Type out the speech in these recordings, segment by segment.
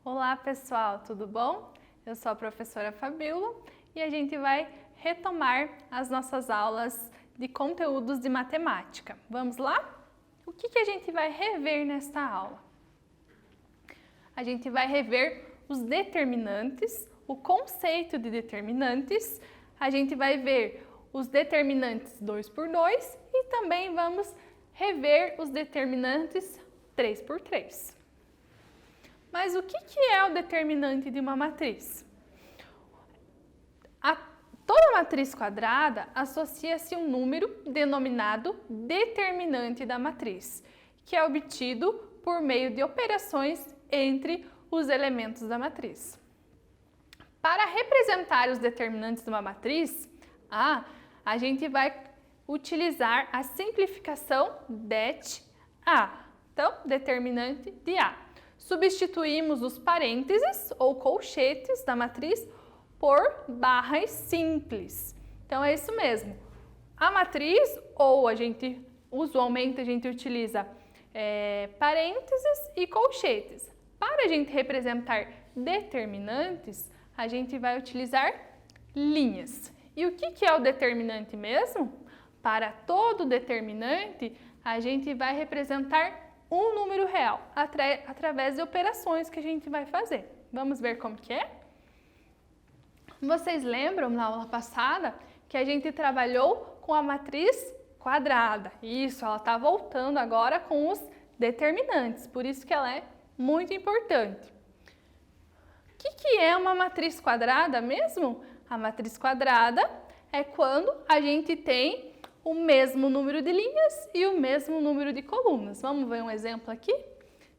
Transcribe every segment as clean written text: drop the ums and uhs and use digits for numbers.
Olá pessoal, tudo bom? Eu sou a professora Fabíola e a gente vai retomar as nossas aulas de conteúdos de matemática. Vamos lá? O que a gente vai rever nesta aula? A gente vai rever os determinantes, o conceito de determinantes, a gente vai ver os determinantes 2 por 2 e também vamos rever os determinantes 3 por 3. Mas o que é o determinante de uma matriz? Toda matriz quadrada associa-se um número denominado determinante da matriz, que é obtido por meio de operações entre os elementos da matriz. Para representar os determinantes de uma matriz, a gente vai utilizar a simplificação det-A. Então, determinante de A. Substituímos os parênteses ou colchetes da matriz por barras simples. Então, é isso mesmo. A matriz, ou usualmente a gente utiliza parênteses e colchetes. Para a gente representar determinantes, a gente vai utilizar linhas. E o que é o determinante mesmo? Para todo determinante, a gente vai representar um número real através de operações que a gente vai fazer. Vamos ver como que é? Vocês lembram na aula passada que a gente trabalhou com a matriz quadrada? Isso, ela está voltando agora com os determinantes, por isso que ela é muito importante. O que é uma matriz quadrada mesmo? A matriz quadrada é quando a gente tem o mesmo número de linhas e o mesmo número de colunas. Vamos ver um exemplo aqui?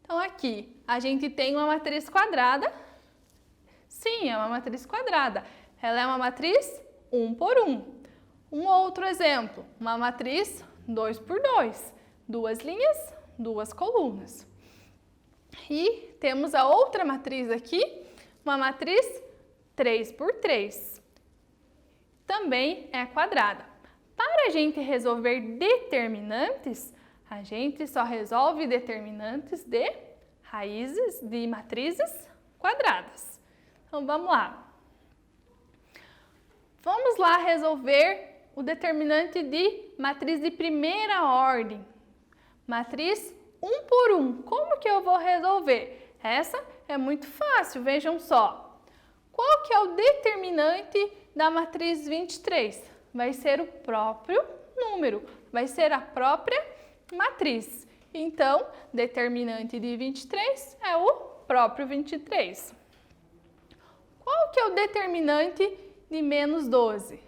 Então, aqui a gente tem uma matriz quadrada. Sim, é uma matriz quadrada. Ela é uma matriz 1 por 1. Um outro exemplo, uma matriz 2 por 2. 2 linhas, 2 colunas. E temos a outra matriz aqui, uma matriz 3 por 3. Também é quadrada. Para a gente resolver determinantes, a gente só resolve determinantes de raízes de matrizes quadradas. Então, vamos lá. Vamos lá resolver o determinante de matriz de primeira ordem. Matriz 1 por 1. Como que eu vou resolver? Essa é muito fácil, vejam só. Qual que é o determinante da matriz 23? Vai ser o próprio número, vai ser a própria matriz. Então, determinante de 23 é o próprio 23. Qual que é o determinante de menos 12?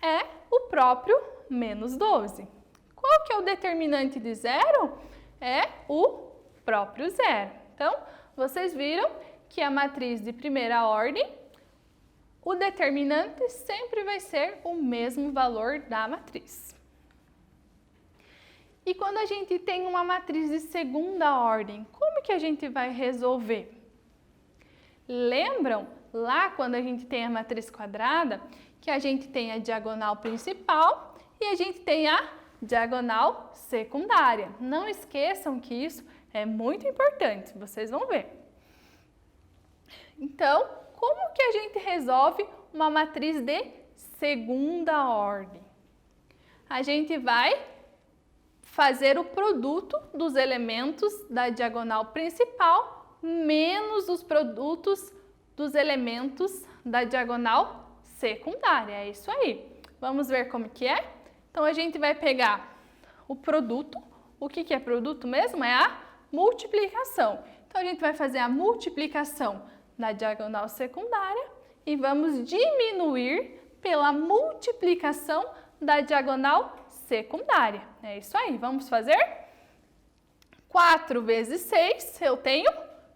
É o próprio menos 12. Qual que é o determinante de zero? É o próprio zero. Então, vocês viram que a matriz de primeira ordem, o determinante sempre vai ser o mesmo valor da matriz. E quando a gente tem uma matriz de segunda ordem, como que a gente vai resolver? Lembram lá quando a gente tem a matriz quadrada, que a gente tem a diagonal principal e a gente tem a diagonal secundária. Não esqueçam que isso é muito importante, vocês vão ver. Então, como que a gente resolve uma matriz de segunda ordem? A gente vai fazer o produto dos elementos da diagonal principal menos os produtos dos elementos da diagonal secundária. É isso aí. Vamos ver como que é? Então, a gente vai pegar o produto. O que é produto mesmo? É a multiplicação. Então, a gente vai fazer a multiplicação na diagonal secundária e vamos diminuir pela multiplicação da diagonal secundária. É isso aí, vamos fazer? 4 vezes 6 eu tenho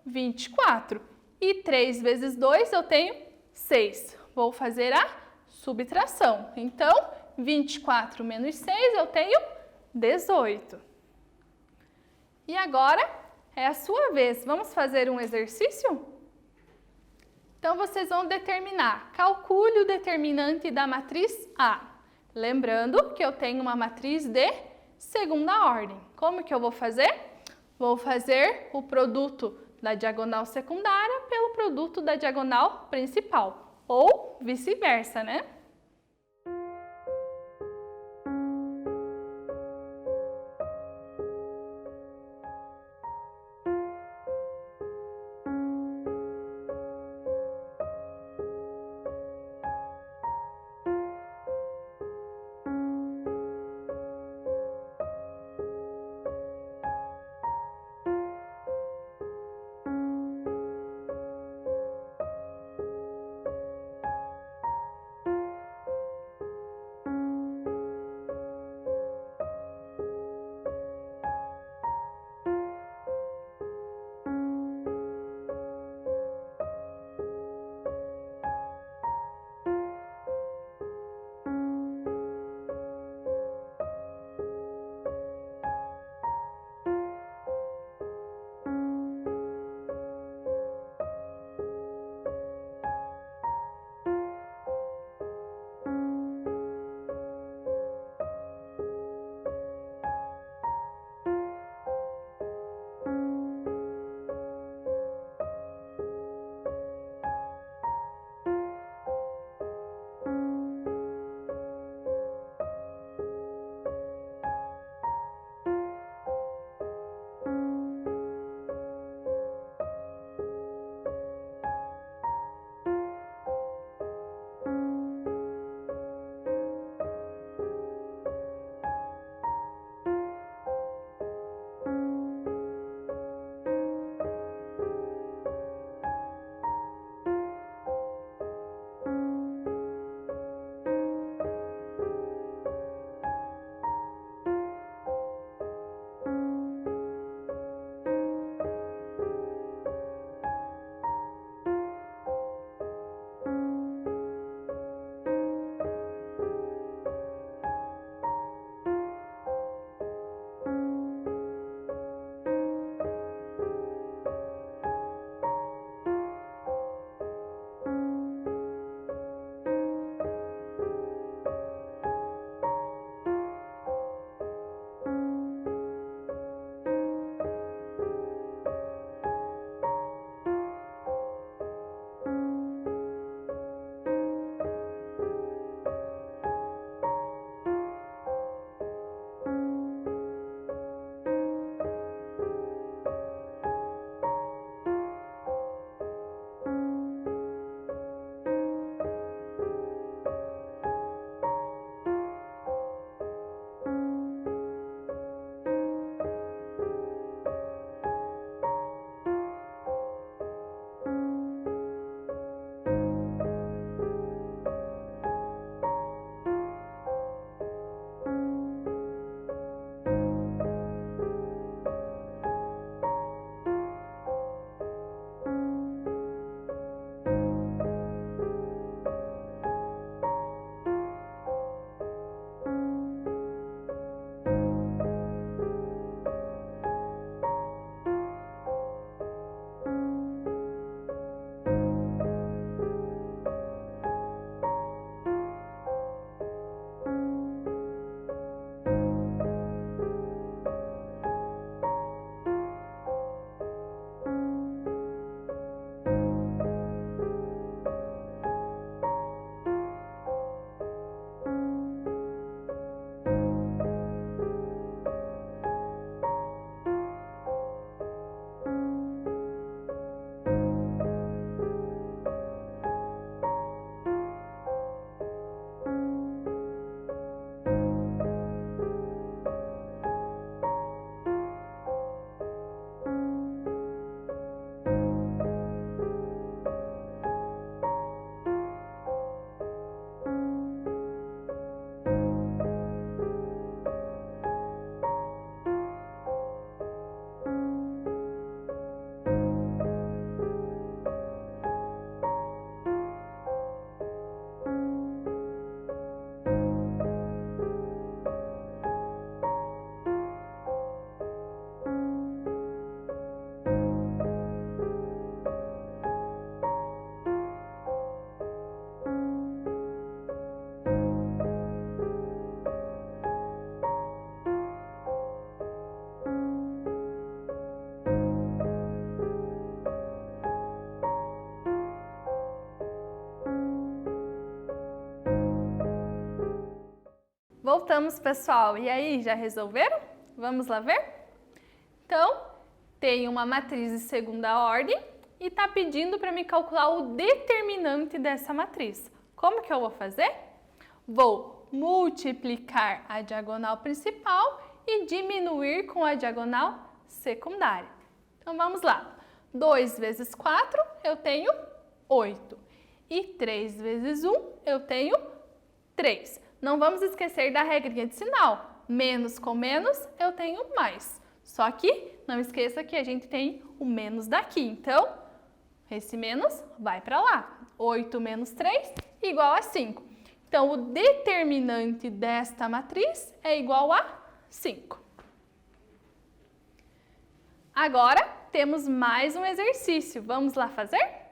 24 e 3 vezes 2 eu tenho 6. Vou fazer a subtração. Então, 24 menos 6 eu tenho 18. E agora é a sua vez. Vamos fazer um exercício? Então, vocês vão determinar. Calcule o determinante da matriz A. Lembrando que eu tenho uma matriz de segunda ordem. Como que eu vou fazer? Vou fazer o produto da diagonal secundária pelo produto da diagonal principal, ou vice-versa, né? Voltamos, pessoal. E aí, já resolveram? Vamos lá ver? Então, tem uma matriz de segunda ordem e está pedindo para me calcular o determinante dessa matriz. Como que eu vou fazer? Vou multiplicar a diagonal principal e diminuir com a diagonal secundária. Então, vamos lá. 2 vezes 4, eu tenho 8. E 3 vezes 1, eu tenho 3. Não vamos esquecer da regrinha de sinal. Menos com menos, eu tenho mais. Só que não esqueça que a gente tem o menos daqui. Então, esse menos vai para lá. 8 menos 3 igual a 5. Então, o determinante desta matriz é igual a 5. Agora, temos mais um exercício. Vamos lá fazer?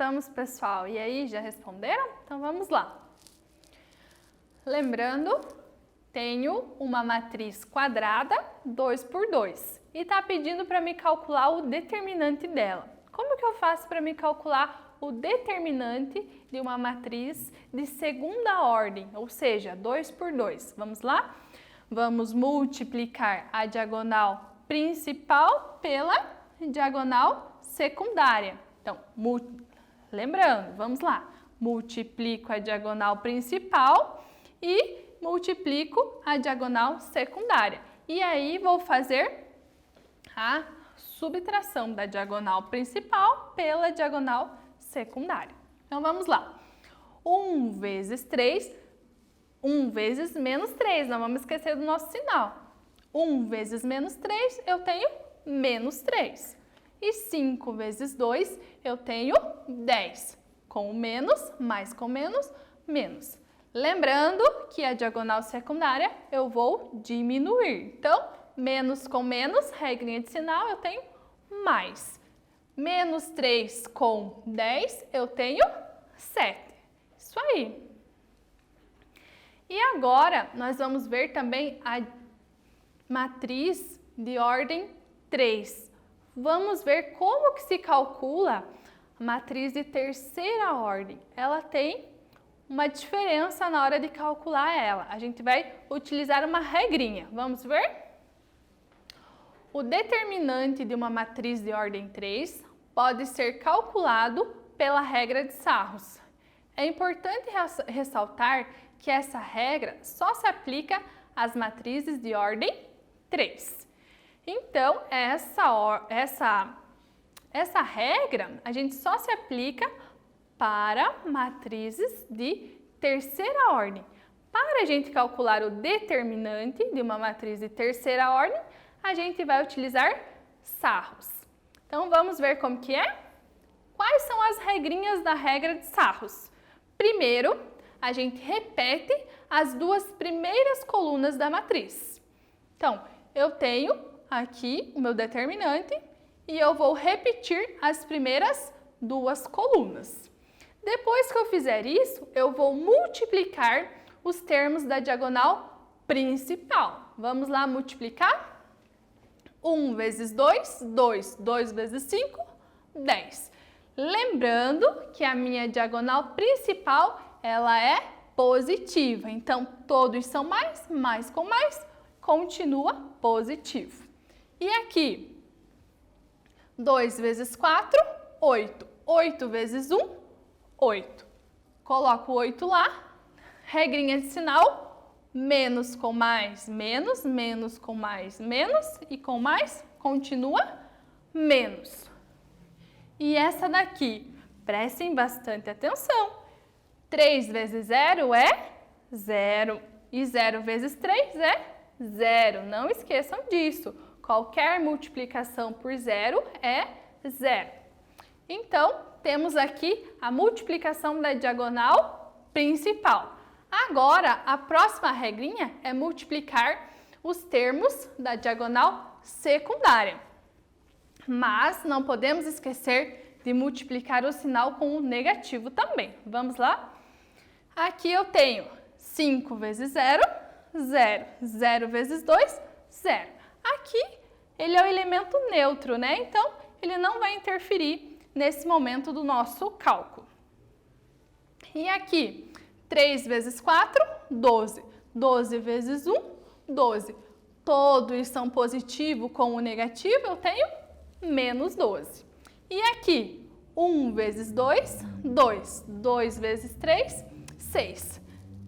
estamos, pessoal? E aí, já responderam? Então vamos lá. Lembrando, tenho uma matriz quadrada 2 por 2 e está pedindo para me calcular o determinante dela. Como que eu faço para me calcular o determinante de uma matriz de segunda ordem, ou seja, 2 por 2? Vamos lá? Vamos multiplicar a diagonal principal pela diagonal secundária. Então, lembrando, vamos lá. Multiplico a diagonal principal e multiplico a diagonal secundária. E aí, vou fazer a subtração da diagonal principal pela diagonal secundária. Então, vamos lá. 1 vezes 3, 1 vezes menos 3, não vamos esquecer do nosso sinal. 1 vezes menos 3, eu tenho menos 3. E 5 vezes 2, eu tenho 10. Com o menos, mais com menos, menos. Lembrando que a diagonal secundária eu vou diminuir. Então, menos com menos, regrinha de sinal, eu tenho mais. Menos 3 com 10, eu tenho 7. Isso aí. E agora, nós vamos ver também a matriz de ordem 3. Vamos ver como que se calcula a matriz de terceira ordem. Ela tem uma diferença na hora de calcular ela. A gente vai utilizar uma regrinha. Vamos ver? O determinante de uma matriz de ordem 3 pode ser calculado pela regra de Sarros. É importante ressaltar que essa regra só se aplica às matrizes de ordem 3. Então, essa regra a gente só se aplica para matrizes de terceira ordem. Para a gente calcular o determinante de uma matriz de terceira ordem, a gente vai utilizar Sarros. Então, vamos ver como que é? Quais são as regrinhas da regra de Sarros? Primeiro, a gente repete as duas primeiras colunas da matriz. Então, eu tenho aqui o meu determinante e eu vou repetir as primeiras duas colunas. Depois que eu fizer isso, eu vou multiplicar os termos da diagonal principal. Vamos lá multiplicar? 1 vezes 2, 2. 2 vezes 5, 10. Lembrando que a minha diagonal principal, ela é positiva. Então, todos são mais, mais com mais, continua positivo. E aqui, 2 vezes 4, 8. 8 vezes 1, 8. Coloco o 8 lá, regrinha de sinal, menos com mais, menos, menos com mais, menos, e com mais, continua menos. E essa daqui, prestem bastante atenção, 3 vezes 0 é 0, e 0 vezes 3 é 0, não esqueçam disso, qualquer multiplicação por 0 é 0. Então, temos aqui a multiplicação da diagonal principal. Agora, a próxima regrinha é multiplicar os termos da diagonal secundária. Mas não podemos esquecer de multiplicar o sinal com o negativo também. Vamos lá? Aqui eu tenho 5 vezes 0, 0. 0 vezes 2, 0. Aqui ele é o elemento neutro, né? Então, ele não vai interferir nesse momento do nosso cálculo. E aqui, 3 vezes 4, 12. 12 vezes 1, 12. Todos são positivos com o negativo, eu tenho menos 12. E aqui, 1 vezes 2, 2. 2 vezes 3, 6.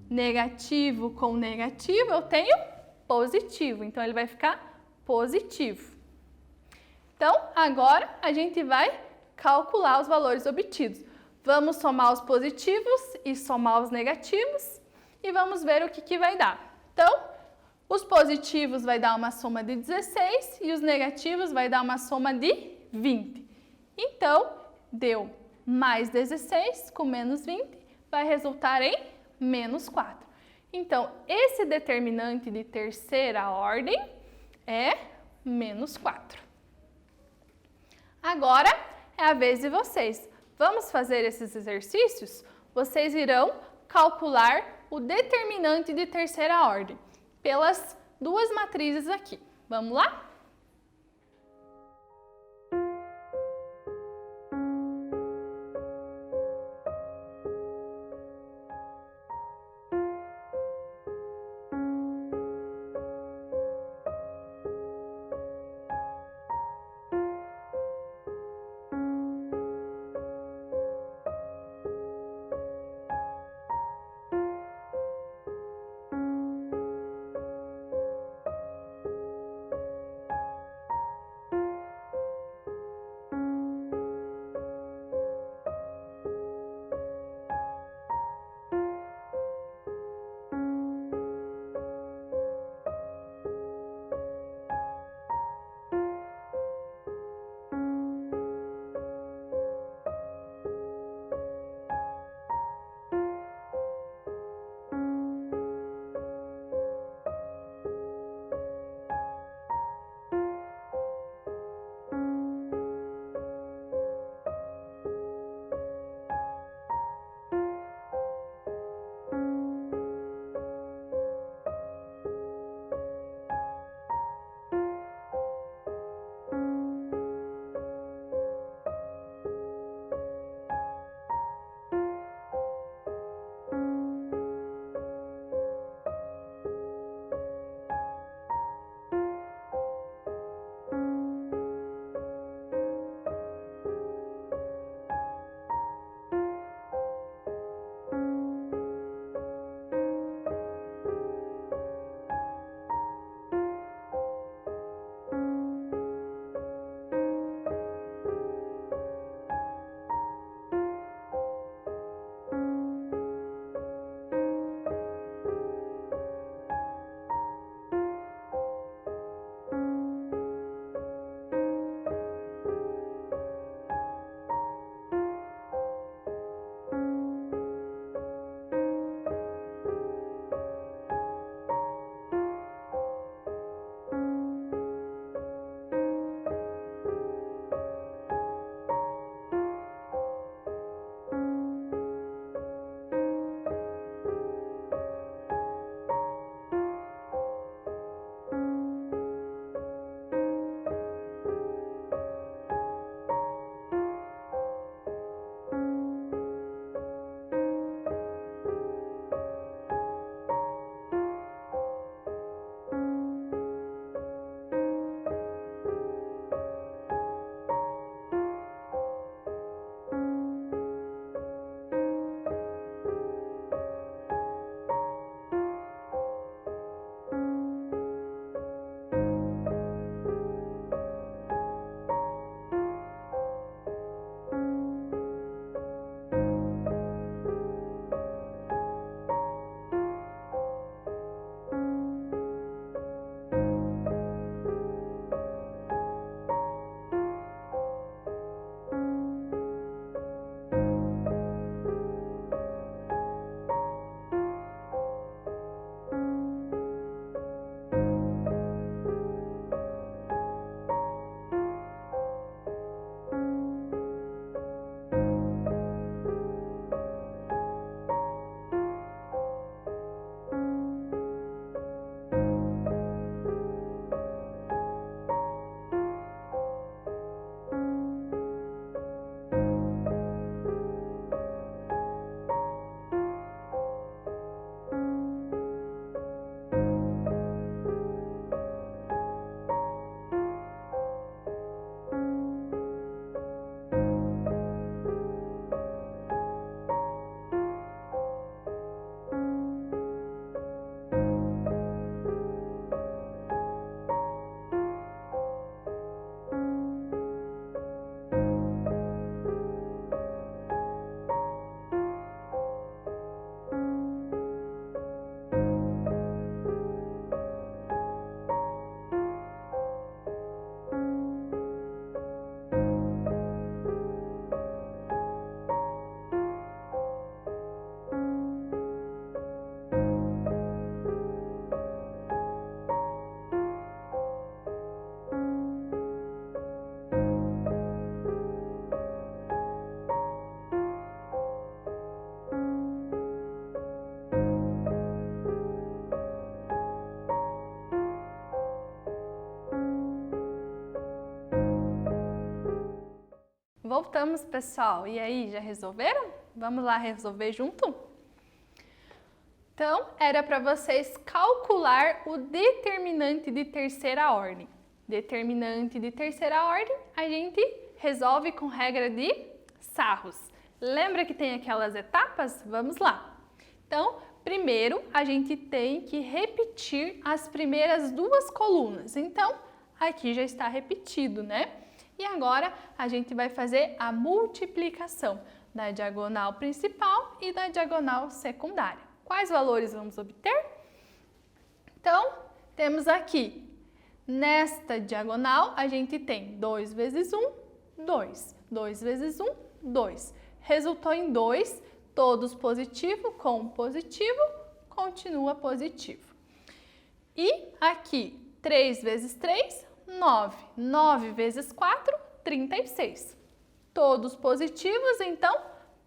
Negativo com negativo, eu tenho positivo. Então, ele vai ficar positivo. Então, agora a gente vai calcular os valores obtidos. Vamos somar os positivos e somar os negativos e vamos ver o que vai dar. Então, os positivos vai dar uma soma de 16 e os negativos vai dar uma soma de 20. Então, deu mais 16 com menos 20, vai resultar em menos 4. Então, esse determinante de terceira ordem é menos 4. Agora é a vez de vocês. Vamos fazer esses exercícios? Vocês irão calcular o determinante de terceira ordem pelas duas matrizes aqui. Vamos lá? Voltamos, pessoal. E aí, já resolveram? Vamos lá resolver junto? Então, era para vocês calcular o determinante de terceira ordem. Determinante de terceira ordem, a gente resolve com regra de Sarros. Lembra que tem aquelas etapas? Vamos lá. Então, primeiro, a gente tem que repetir as primeiras duas colunas. Então, aqui já está repetido, né? E agora, a gente vai fazer a multiplicação da diagonal principal e da diagonal secundária. Quais valores vamos obter? Então, temos aqui, nesta diagonal, a gente tem 2 vezes 1, 2. 2 vezes 1, 2. Resultou em 2, todos positivo com positivo, continua positivo. E aqui, 3 vezes 3, 9. 9 vezes 4, 36. Todos positivos, então,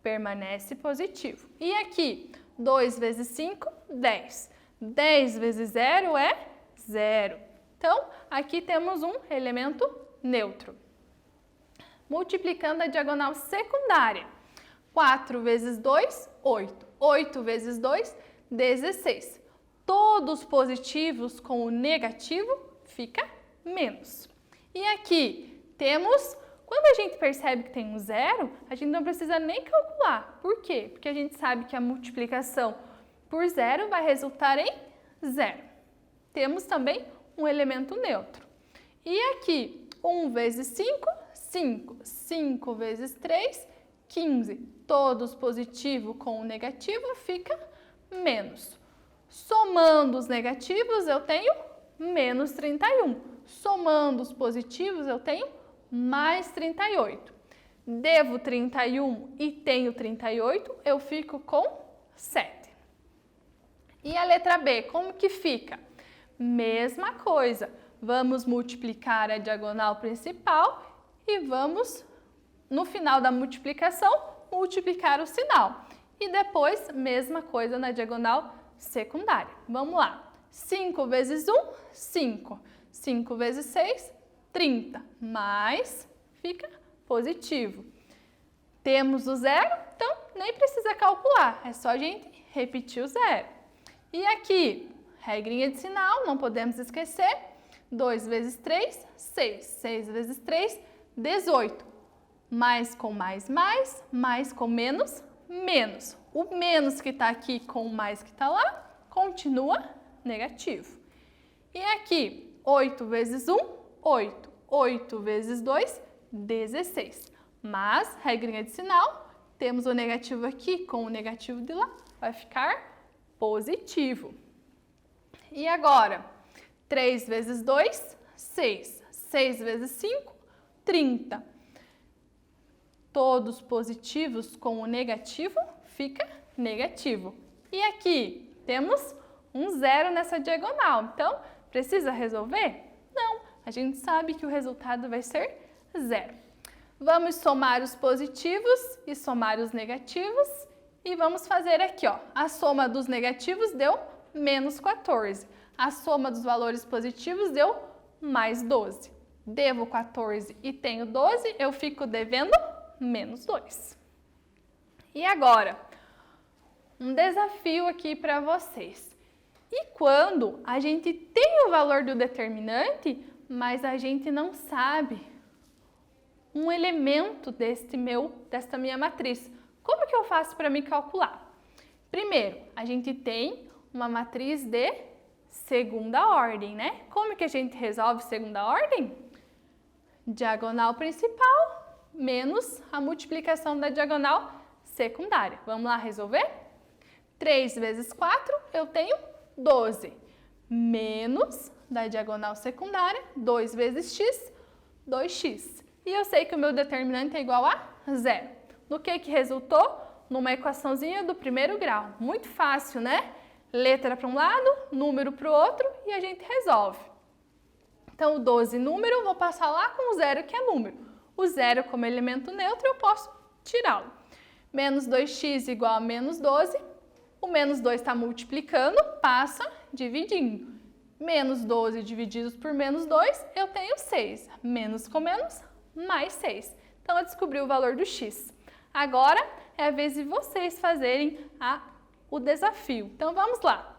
permanece positivo. E aqui, 2 vezes 5, 10. 10 vezes 0 é 0. Então, aqui temos um elemento neutro. Multiplicando a diagonal secundária. 4 vezes 2, 8. 8 vezes 2, 16. Todos positivos com o negativo fica menos. E aqui temos, quando a gente percebe que tem um zero, a gente não precisa nem calcular. Por quê? Porque a gente sabe que a multiplicação por zero vai resultar em zero. Temos também um elemento neutro. E aqui, 1 vezes 5, 5. 5 vezes 3, 15. Todos positivo com o negativo fica menos. Somando os negativos, eu tenho menos 31. Somando os positivos, eu tenho mais 38. Devo 31 e tenho 38, eu fico com 7. E a letra B, como que fica? Mesma coisa. Vamos multiplicar a diagonal principal e vamos, no final da multiplicação, multiplicar o sinal. E depois, mesma coisa na diagonal secundária. Vamos lá. 5 vezes 1, 5. 5 vezes 6, 30. Mais, fica positivo. Temos o zero, então nem precisa calcular. É só a gente repetir o zero. E aqui, regrinha de sinal, não podemos esquecer. 2 vezes 3, 6. 6 vezes 3, 18. Mais com mais, mais com menos, menos. O menos que está aqui com o mais que está lá, continua negativo. E aqui, 8 vezes 1, 8. 8 vezes 2, 16. Mas, regrinha de sinal, temos o negativo aqui com o negativo de lá, vai ficar positivo. E agora, 3 vezes 2, 6. 6 vezes 5, 30. Todos positivos com o negativo, fica negativo. E aqui, temos um zero nessa diagonal. Então, precisa resolver? Não, a gente sabe que o resultado vai ser zero. Vamos somar os positivos e somar os negativos. E vamos fazer aqui, ó, a soma dos negativos deu menos 14. A soma dos valores positivos deu mais 12. Devo 14 e tenho 12, eu fico devendo menos 2. E agora, um desafio aqui para vocês. E quando a gente tem o valor do determinante, mas a gente não sabe um elemento desta minha matriz, como que eu faço para me calcular? Primeiro, a gente tem uma matriz de segunda ordem, né? Como que a gente resolve segunda ordem? Diagonal principal menos a multiplicação da diagonal secundária. Vamos lá resolver? 3 vezes 4, eu tenho 12. Menos da diagonal secundária, 2 vezes x, 2x. E eu sei que o meu determinante é igual a 0. No que resultou? Numa equaçãozinha do primeiro grau. Muito fácil, né? Letra para um lado, número para o outro e a gente resolve. Então, o 12 número, vou passar lá com o 0 que é número. O 0 como elemento neutro, eu posso tirá-lo. Menos 2x igual a menos 12. O menos 2 está multiplicando, passa dividindo. Menos 12 divididos por menos 2, eu tenho 6. Menos com menos, mais 6. Então, eu descobri o valor do x. Agora é a vez de vocês fazerem o desafio. Então, vamos lá.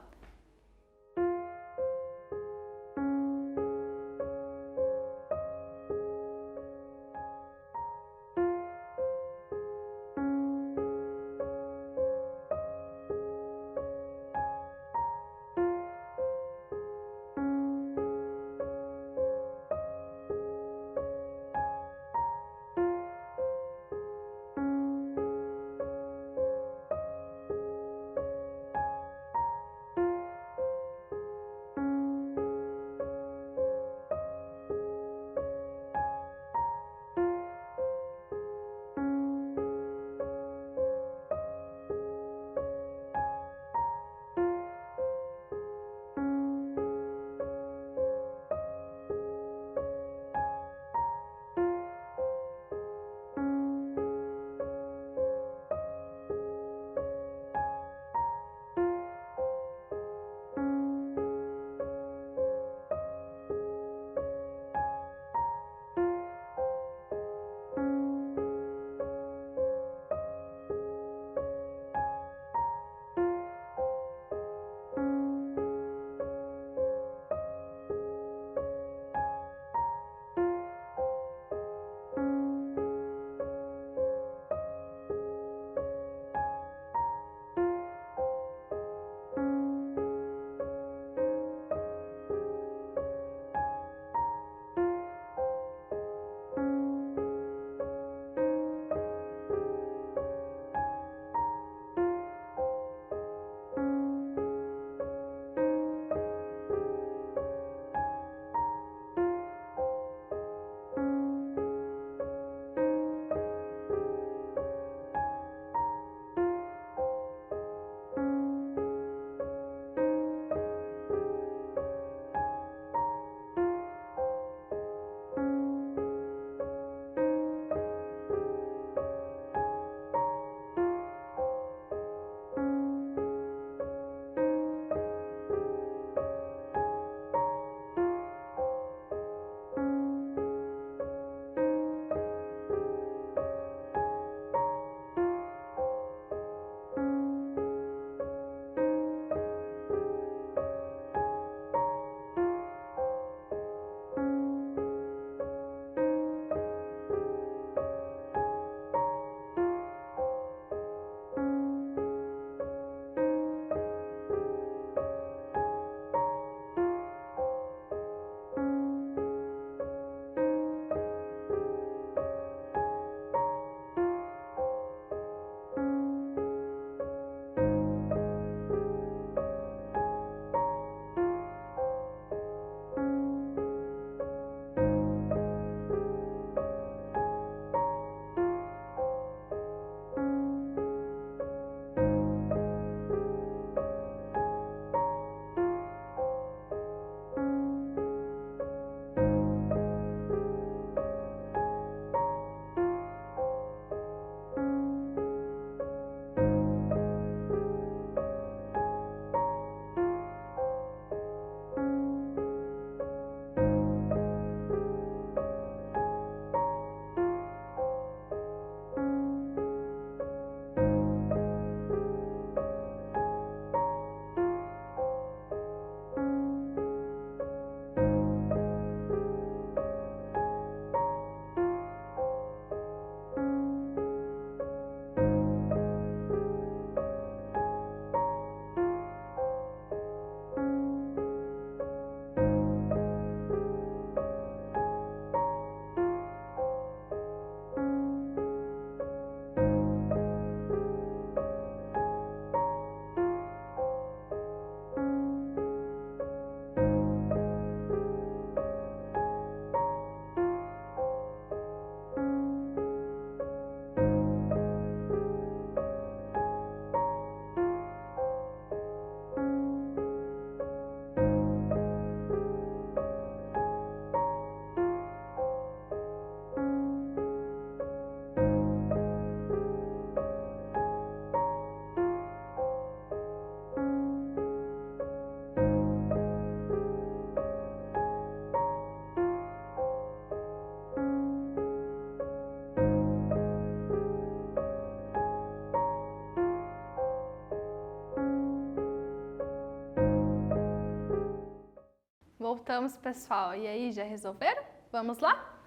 Voltamos, pessoal. E aí, já resolveram? Vamos lá?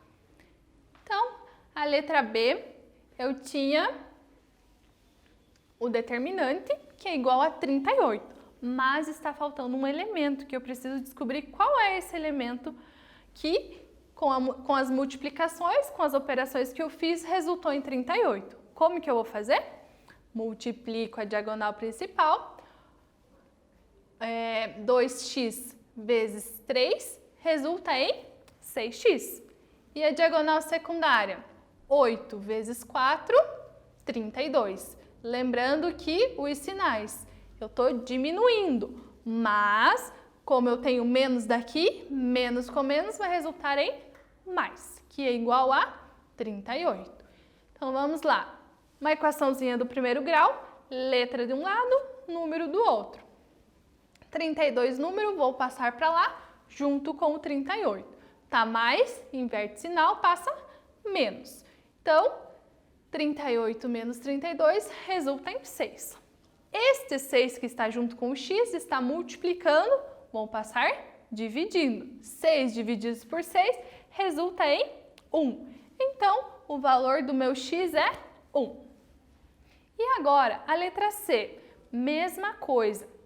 Então, a letra B, eu tinha o determinante, que é igual a 38. Mas está faltando um elemento que eu preciso descobrir qual é esse elemento que, com as multiplicações, com as operações que eu fiz, resultou em 38. Como que eu vou fazer? Multiplico a diagonal principal, 2x vezes 3 resulta em 6x. E a diagonal secundária, 8 vezes 4, 32. Lembrando que os sinais, eu estou diminuindo, mas como eu tenho menos daqui, menos com menos vai resultar em mais, que é igual a 38. Então vamos lá, uma equaçãozinha do primeiro grau, letra de um lado, número do outro. 32 número, vou passar para lá, junto com o 38. Tá mais, inverte sinal, passa menos. Então, 38 menos 32 resulta em 6. Este 6 que está junto com o x está multiplicando, vou passar dividindo. 6 divididos por 6 resulta em 1. Então, o valor do meu x é 1. E agora, a letra C, mesma coisa.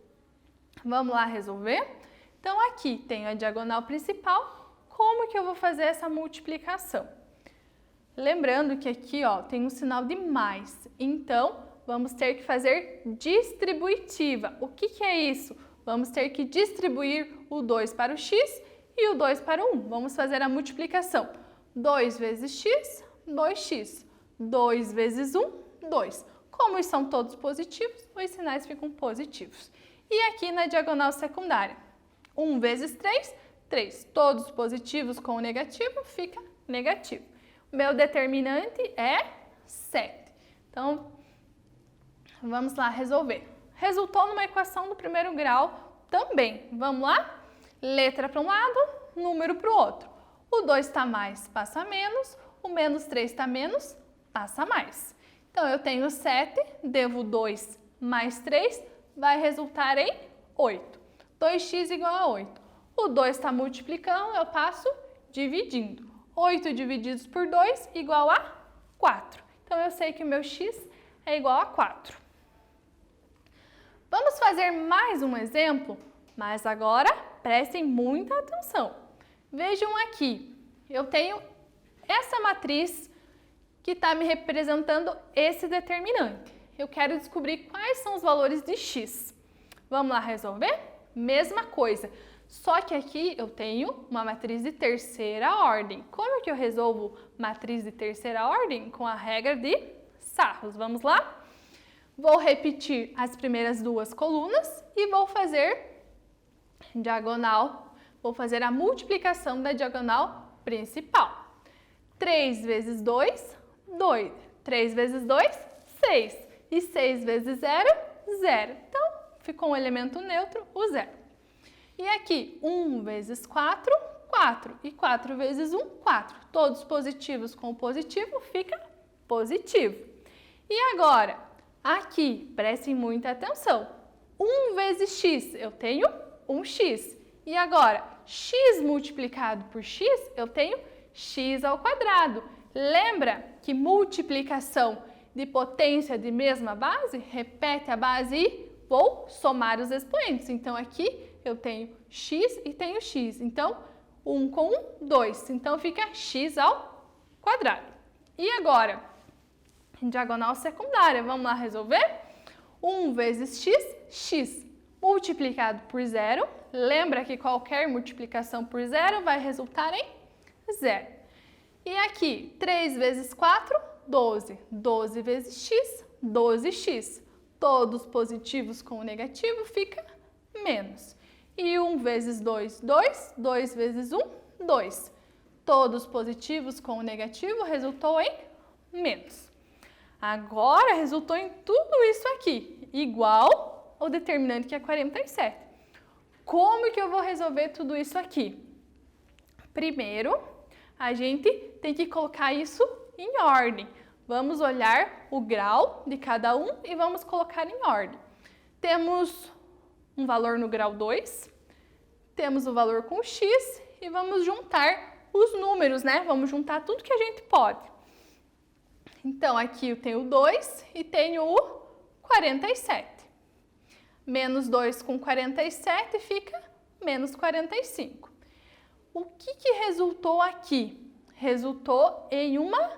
Vamos lá resolver? Então, aqui tenho a diagonal principal. Como que eu vou fazer essa multiplicação? Lembrando que aqui, ó, tem um sinal de mais. Então, vamos ter que fazer distributiva. O que é isso? Vamos ter que distribuir o 2 para o x e o 2 para o 1. Vamos fazer a multiplicação. 2 vezes x, 2x. 2 vezes 1, 2. Como são todos positivos, os sinais ficam positivos. E aqui na diagonal secundária, 1 vezes 3, 3. Todos positivos com o negativo, fica negativo. Meu determinante é 7. Então, vamos lá resolver. Resultou numa equação do primeiro grau também. Vamos lá? Letra para um lado, número para o outro. O 2 está mais, passa menos. O menos 3 está menos, passa mais. Então, eu tenho 7, devo 2 mais 3, vai resultar em 8. 2x igual a 8. O 2 está multiplicando, eu passo dividindo. 8 divididos por 2 igual a 4. Então, eu sei que o meu x é igual a 4. Vamos fazer mais um exemplo, mas agora prestem muita atenção. Vejam aqui, eu tenho essa matriz que está me representando esse determinante. Eu quero descobrir quais são os valores de x. Vamos lá resolver? Mesma coisa, só que aqui eu tenho uma matriz de terceira ordem. Como que eu resolvo matriz de terceira ordem? Com a regra de Sarros. Vamos lá? Vou repetir as primeiras duas colunas e vou fazer diagonal, vou fazer a multiplicação da diagonal principal. 3 vezes 2, 2. 3 vezes 2, 6. E 6 vezes 0, 0. Então, ficou um elemento neutro, o 0. E aqui, 1 vezes 4, 4. E 4 vezes 1, 4. Todos positivos com o positivo, fica positivo. E agora, aqui, prestem muita atenção. 1 vezes x, eu tenho 1x. E agora, x multiplicado por x, eu tenho x ao quadrado. Lembra que multiplicação de potência de mesma base, repete a base e vou somar os expoentes. Então, aqui eu tenho x e tenho x. Então, 1 com 1, 2. Então, fica x ao quadrado. E agora, diagonal secundária, vamos lá resolver? 1 vezes x, x multiplicado por 0. Lembra que qualquer multiplicação por 0 vai resultar em 0. E aqui, 3 vezes 4, 12. 12 vezes x, 12x. Todos positivos com o negativo fica menos. E 1 vezes 2, 2. 2 vezes 1, 2. Todos positivos com o negativo resultou em menos. Agora, resultou em tudo isso aqui, igual ao determinante que é 47. Como que eu vou resolver tudo isso aqui? Primeiro, a gente tem que colocar isso em ordem. Vamos olhar o grau de cada um e vamos colocar em ordem. Temos um valor no grau 2, temos o valor com x e vamos juntar os números, né? Vamos juntar tudo que a gente pode. Então, aqui eu tenho 2 e tenho o 47. Menos 2 com 47 fica menos 45. O que resultou aqui? Resultou em uma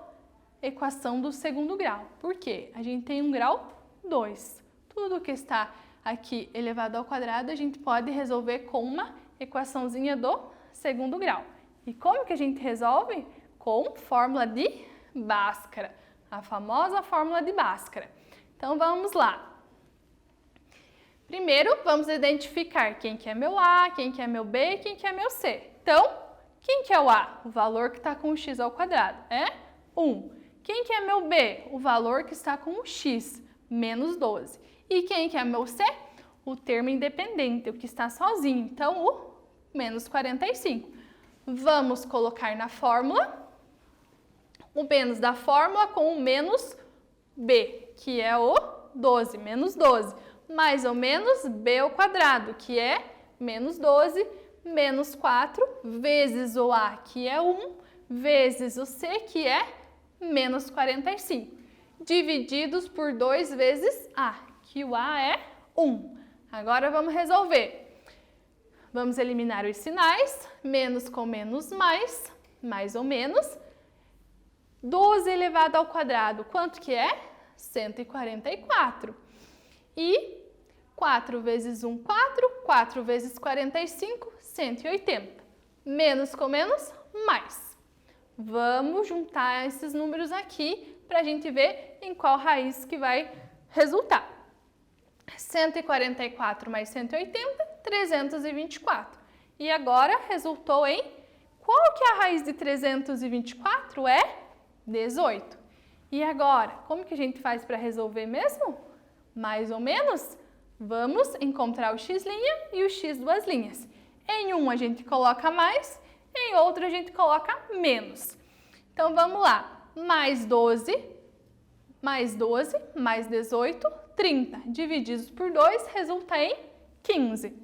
equação do segundo grau. Por quê? A gente tem um grau 2. Tudo que está aqui elevado ao quadrado, a gente pode resolver com uma equaçãozinha do segundo grau. E como que a gente resolve? Com fórmula de Bhaskara, a famosa fórmula de Bhaskara. Então, vamos lá. Primeiro, vamos identificar quem que é meu A, quem que é meu B e quem que é meu C. Então, quem que é o A? O valor que está com o x ao quadrado é 1. Quem que é meu B? O valor que está com o x, menos 12. E quem que é meu C? O termo independente, o que está sozinho. Então, o menos 45. Vamos colocar na fórmula o menos da fórmula com o menos B, que é o 12, menos 12. Mais ou menos B ao quadrado, que é menos 12, menos 4, vezes o A, que é 1, vezes o C, que é menos 45. Divididos por 2 vezes A, que o A é 1. Agora vamos resolver. Vamos eliminar os sinais, menos com menos mais ou menos. 12 elevado ao quadrado, quanto que é? 144. E 4 vezes 1, 4. 4 vezes 45, 180. Menos com menos, mais. Vamos juntar esses números aqui para a gente ver em qual raiz que vai resultar. 144 mais 180, 324. E agora resultou em... Qual que é a raiz de 324? É 18. E agora, como que a gente faz para resolver mesmo? Mais ou menos? Vamos encontrar o x' e o x duas linhas. Em um a gente coloca mais, em outro a gente coloca menos. Então vamos lá. Mais 12, mais 18, 30. Divididos por 2 resulta em 15.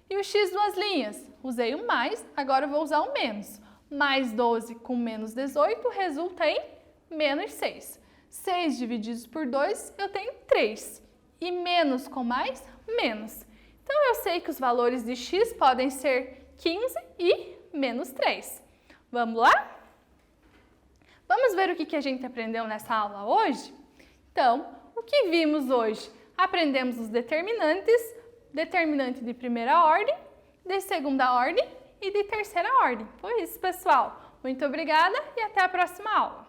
E o x duas linhas? Usei o mais, agora eu vou usar o menos. Mais 12 com menos 18 resulta em menos 6. 6 divididos por 2 eu tenho 3. E menos com mais, menos. Então, eu sei que os valores de x podem ser 15 e menos 3. Vamos lá? Vamos ver o que a gente aprendeu nessa aula hoje? Então, o que vimos hoje? Aprendemos os determinantes, determinante de primeira ordem, de segunda ordem e de terceira ordem. Foi isso, pessoal. Muito obrigada e até a próxima aula.